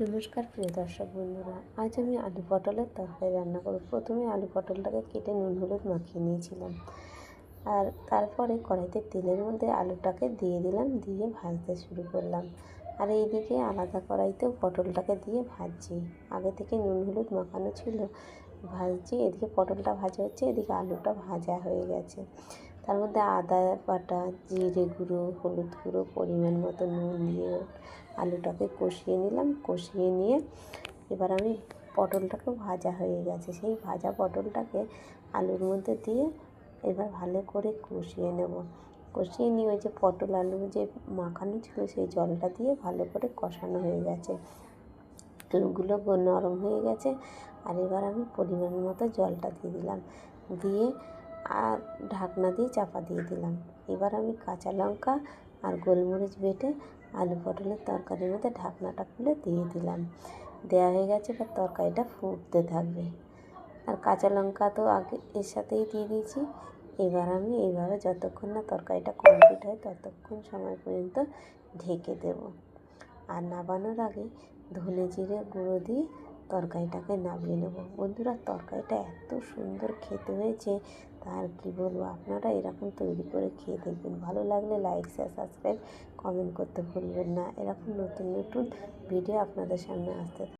নমস্কার প্রিয় দর্শক বন্ধুরা, আজ আমি আলু পটলের তরকারি রান্না করব। প্রথমে আলু পটলটাকে কেটে নুন হলুদ মাখিয়ে নিয়েছিলাম, আর তারপরে কড়াইতে তেলের মধ্যে আলুটাকে দিয়ে দিলাম, দিয়ে ভাজতে শুরু করলাম। আর এইদিকে আলাদা কড়াইতেও পটলটাকে দিয়ে ভাজছি। আগে থেকে নুন হলুদ মাখানো ছিল, ভাজছি। এদিকে পটলটা ভাজা হচ্ছে, এদিকে আলুটা ভাজা হয়ে গেছে। তার মধ্যে আদা বাটা, জিরে গুঁড়ো, হলুদ গুঁড়ো, পরিমাণ মতো নুন দিয়ে আলুটাকে কষিয়ে নিলাম। কষিয়ে নিয়ে এবার আমি পটলটাকেও ভাজা হয়ে গেছে, সেই ভাজা পটলটাকে আলুর মধ্যে দিয়ে এবার ভালো করে কষিয়ে নেব। কষিয়ে নিয়ে ওই যে পটল আলু যে মাখানো ছিল সেই জলটা দিয়ে ভালো করে কষানো হয়ে গেছে। আলুগুলো নরম হয়ে গেছে, আর এবার আমি পরিমাণ মতো জলটা দিয়ে দিলাম, দিয়ে আর ঢাকনা দিয়ে চাপা দিয়ে দিলাম। এবার আমি কাঁচা লঙ্কা আর গোলমরিচ বেটে আলু পটলের তরকারির মধ্যে ঢাকনাটা খুলে দিয়ে দিলাম। দেওয়া হয়ে গেছে, এবার তরকারিটা ফুটতে থাকবে। আর কাঁচা লঙ্কা তো আগে এর সাথেই দিয়ে দিয়েছি। এবার আমি এইভাবে যতক্ষণ না তরকারিটা কমপ্লিট হয় ততক্ষণ সময় পর্যন্ত ঢেকে দেব। আর নামানোর আগে ধনে জিরে গুঁড়ো দিয়ে তরকারিটাকে নামিয়ে নেব। বন্ধুরা, তরকারিটা এত সুন্দর খেতে হয়েছে, তার কি বলবো। আপনারা এরকম তৈরি করে খেয়ে দেখবেন। ভালো লাগলে লাইক, শেয়ার, সাবস্ক্রাইব, কমেন্ট করতে ভুলবেন না। এরকম নতুন নতুন ভিডিও আপনাদের সামনে আসতে